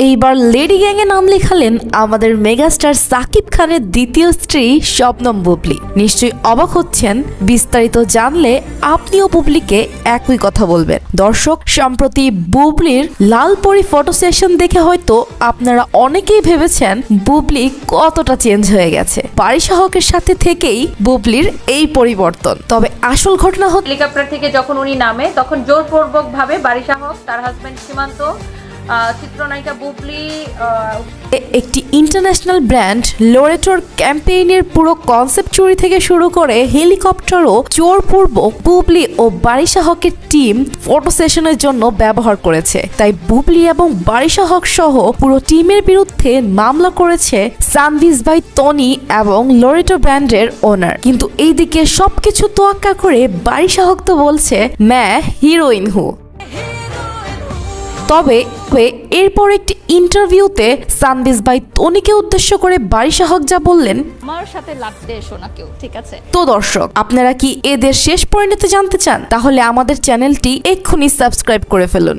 এইবার লেডি গ্যাংয়ে নাম লেখালেন আমাদের মেগাস্টার সাকিব খানের দ্বিতীয় স্ত্রী শবনম বুবলি। নিশ্চয়ই অবাক হচ্ছেন, বিস্তারিত জানলে আপনিও বুবলিকে একই কথা বলবেন। দর্শক, সম্প্রতি বুবলির লালপরি ফটো সেশন দেখে হয়তো আপনারা অনেকেই ভেবেছেন বুবলি কতটা চেঞ্জ হয়ে গেছে। বারিশা হকের সাথে থেকেই বুবলির এই পরিবর্তন। তবে আসল ঘটনা হচ্ছে, হেলিকপ্টার থেকে যখন উনি নামে তখন জোরপূর্বক ভাবে বারিশা হক, তার হাজবেন্ড সীমান্ত, চিত্রনায়িকা বুবলি একটি ইন্টারন্যাশনাল ব্র্যান্ড লোরেটোর ক্যাম্পেইনের পুরো কনসেপ্ট চুরি থেকে শুরু করে হেলিকপ্টারও জোরপূর্বক বুবলি ও বারিশা হকের টিম ফটো সেশনের জন্য ব্যবহার করেছে। তাই বুবলি এবং বারিশা হক সহ পুরো টিমের বিরুদ্ধে মামলা করেছে সানভিজ ভাই টনি এবং লোরেটো ব্র্যান্ডের ওনার। কিন্তু এইদিকে সবকিছু তোয়াক্কা করে বারিশা হক তো বলছে ম্যা হিরোইন হু। তবে এরপর একটি ইন্টারভিউতে সানভিজ ভাই টনিকে উদ্দেশ্য করে বারিশা হক যা বললেন, আমার সাথে লাগতে এসো না কেউ, ঠিক আছে? তো দর্শক, আপনারা কি এদের শেষ পরিণতি জানতে চান? তাহলে আমাদের চ্যানেলটি এক্ষুনি সাবস্ক্রাইব করে ফেলুন।